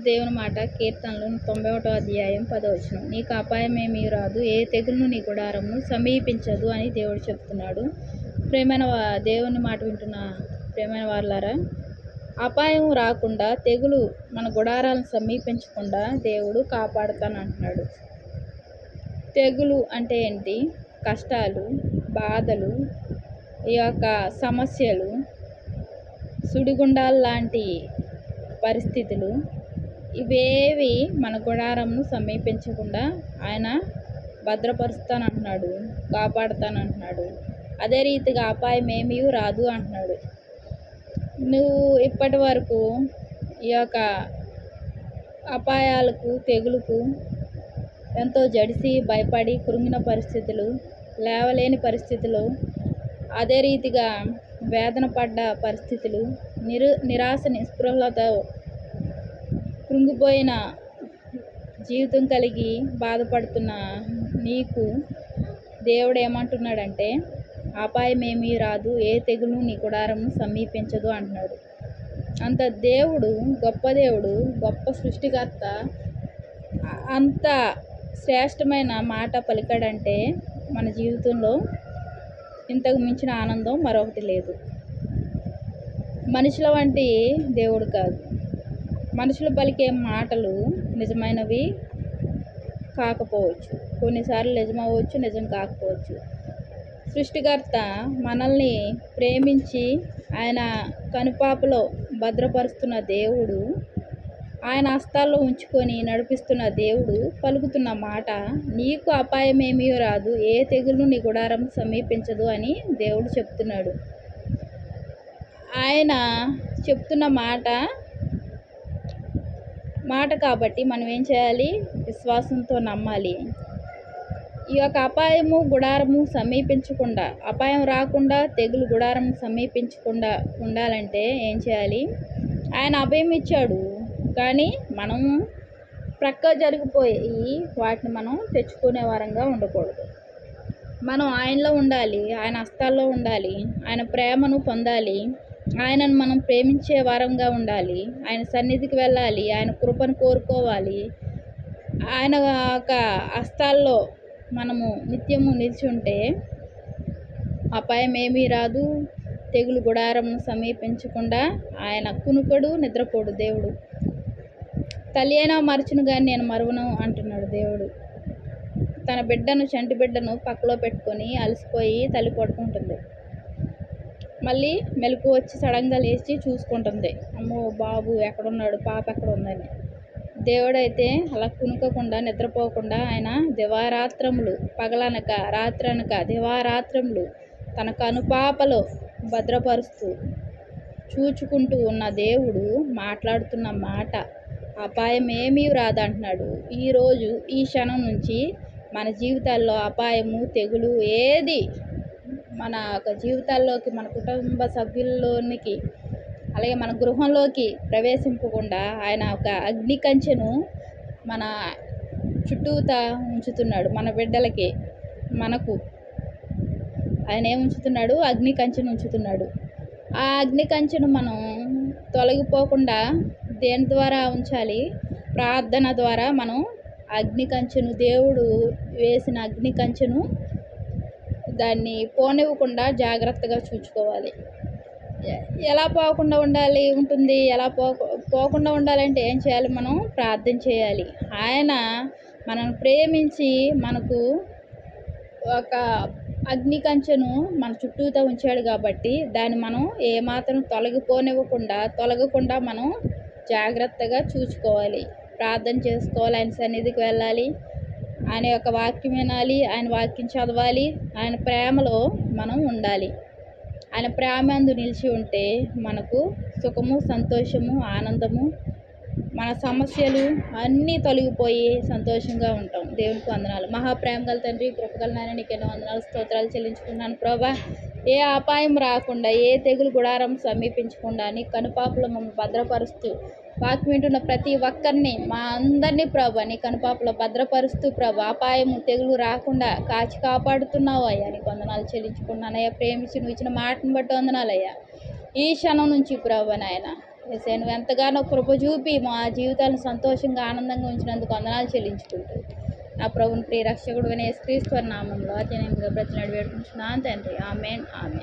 దేవుని మాట కీర్తనలు 91వ అధ్యాయం 10వ వచనం. నీకు అపాయమేమీ రాదు, ఏ తెగులును నీ గుడారమును సమీపించదు అని దేవుడు చెప్తున్నాడు. ప్రియమైన దేవుని మాట వింటున్న ప్రియమైన వాళ్ళారా, అపాయం రాకుండా, తెగులు మన గుడారాలను సమీపించకుండా దేవుడు కాపాడుతానంటున్నాడు. తెగులు అంటే ఏంటి? కష్టాలు, బాధలు, ఈ యొక్క సమస్యలు, సుడిగుండాలు లాంటి పరిస్థితులు, ఇవేవి మన గుడారంను సమీపించకుండా ఆయన భద్రపరుస్తానంటున్నాడు, కాపాడుతానంటున్నాడు. అదే రీతిగా అపాయం ఏమీ రాదు అంటున్నాడు. నువ్వు ఇప్పటి వరకు ఈ యొక్క అపాయాలకు, తెగులుకు ఎంతో జడిసి భయపడి కృంగిన పరిస్థితులు, లేవలేని పరిస్థితులు, అదే రీతిగా వేదన పడ్డ పరిస్థితులు, నిరాశ నిస్పృహలతో కృంగిపోయిన జీవితం కలిగి బాధపడుతున్న నీకు దేవుడు ఏమంటున్నాడంటే, అపాయమేమీ రాదు, ఏ తెగులు నీ గుడారము సమీపించదు అంటున్నాడు. అంత దేవుడు, గొప్ప దేవుడు, గొప్ప సృష్టికర్త అంత శ్రేష్టమైన మాట పలికాడంటే మన జీవితంలో ఇంతకు మించిన ఆనందం మరొకటి లేదు. మనుషుల వంటి దేవుడు కాదు. మనుషులు పలికే మాటలు నిజమైనవి కాకపోవచ్చు, కొన్నిసార్లు నిజమవచ్చు, నిజం కాకపోవచ్చు. సృష్టికర్త మనల్ని ప్రేమించి ఆయన కనుపాపలో భద్రపరుస్తున్న దేవుడు, ఆయన హస్తాల్లో ఉంచుకొని నడిపిస్తున్న దేవుడు పలుకుతున్న మాట, నీకు అపాయమేమీ రాదు, ఏ తెగులు నీ గుడారం సమీపించదు అని దేవుడు చెప్తున్నాడు. ఆయన చెప్తున్న మాట కాబట్టి మనం ఏం చేయాలి? విశ్వాసంతో నమ్మాలి. ఈ యొక్క అపాయము గుడారము సమీపించకుండా, అపాయం రాకుండా, తెగులు గుడారం సమీపించకుండా ఉండాలంటే ఏం చేయాలి? ఆయన అభయం ఇచ్చాడు, కానీ మనం ప్రక్క జరిగిపోయి వాటిని మనం తెచ్చుకునే వారంగా ఉండకూడదు. మనం ఆయనలో ఉండాలి, ఆయన హస్తాల్లో ఉండాలి, ఆయన ప్రేమను పొందాలి, ఆయనను మనం ప్రేమించే వారంగా ఉండాలి, ఆయన సన్నిధికి వెళ్ళాలి, ఆయన కృపను కోరుకోవాలి. ఆయన యొక్క హస్తాల్లో మనము నిత్యము నిలిచి ఉంటే అపాయం ఏమీ రాదు, తెగులు గుడారం సమీపించకుండా ఆయన కునుకడు, నిద్రపోడు దేవుడు. తల్లి అయినా మరచును కానీ నేను మరువను అంటున్నాడు దేవుడు. తన బిడ్డను, చంటి బిడ్డను పక్కలో పెట్టుకొని అలసిపోయి తల్లి పడుకుంటుంది. మళ్ళీ మెలకు వచ్చి సడన్గా లేచి చూసుకుంటుంది, అమ్మో బాబు ఎక్కడున్నాడు, పాప ఎక్కడ ఉందని. దేవుడైతే అలా కునుకకుండా, నిద్రపోకుండా ఆయన దివారాత్రములు, పగలనక రాత్రనక దివారాత్రములు తన కనుపాపలో భద్రపరుస్తూ చూచుకుంటూ ఉన్న దేవుడు మాట్లాడుతున్న మాట, అపాయం ఏమీ రాదంటున్నాడు. ఈరోజు ఈ క్షణం నుంచి మన జీవితాల్లో అపాయము, తెగులు ఏది మన జీవితాల్లోకి, మన కుటుంబ సభ్యుల్లోనికి, అలాగే మన గృహంలోకి ప్రవేశింపకుండా ఆయన ఒక అగ్ని కంచెను మన చుట్టూతా ఉంచుతున్నాడు. మన బిడ్డలకి, మనకు ఆయన ఏం ఉంచుతున్నాడు? అగ్ని కంచెను ఉంచుతున్నాడు. ఆ అగ్ని కంచెను మనం తొలగిపోకుండా దేని ద్వారా ఉంచాలి? ప్రార్థన ద్వారా మనం అగ్ని కంచెను, దేవుడు వేసిన అగ్ని కంచెను, దాన్ని పోనివ్వకుండా జాగ్రత్తగా చూసుకోవాలి. ఎలా పోకుండా ఉంటుంది? ఎలా పోకుండా ఉండాలంటే ఏం చేయాలి? మనం ప్రార్థన చేయాలి. ఆయన మనల్ని ప్రేమించి మనకు ఒక అగ్ని కంచెను మన చుట్టూతో ఉంచాడు కాబట్టి దాన్ని మనం ఏమాత్రం తొలగకుండా మనం జాగ్రత్తగా చూసుకోవాలి, ప్రార్థన చేసుకోవాలి, ఆయన సన్నిధికి వెళ్ళాలి, ఆయన యొక్క వాక్యం వినాలి, ఆయన వాక్యం చదవాలి, ఆయన ప్రేమలో మనం ఉండాలి. ఆయన ప్రేమందు నిలిచి ఉంటే మనకు సుఖము, సంతోషము, ఆనందము, మన సమస్యలు అన్నీ తొలగిపోయి సంతోషంగా ఉంటాం. దేవునికి వందనాలు. మహాప్రేమ గల తండ్రి, కృపగల నాయన, నీకు ఎన్నో వందనాలు, స్తోత్రాలు చెల్లించుకున్నాను ప్రభా. ఏ అపాయం రాకుండా, ఏ తెగులు గుడారం సమీపించకుండా నీ కనుపాపలో మమ్మల్ని భద్రపరుస్తూ, వాక్యం వింటున్న ప్రతి ఒక్కరిని, మా అందరినీ ప్రభా నీ కనుపాపలో భద్రపరుస్తూ ప్రభా, అపాయము, తెగులు రాకుండా కాచి కాపాడుతున్నావు అయ్యా. నీకు వందనాలు చెల్లించుకున్నానయ్యా. ప్రేమించి నువ్వు ఇచ్చిన మాటను బట్టి వందనాలయ్యా. ఈ క్షణం నుంచి ప్రభా నాయన యేసయ్య నువ్వు ఎంతగానో కృప చూపి మా జీవితాలను సంతోషంగా ఆనందంగా ఉంచినందుకు వందనాలు చెల్లించుకుంటూ నా ప్రభుని ప్రియ రక్షకుడు యేసుక్రీస్తు వారి నామంలో అత్యనంగా బ్రతిలాడి వేడుకుంటున్నాను తండ్రి. ఆమేన్.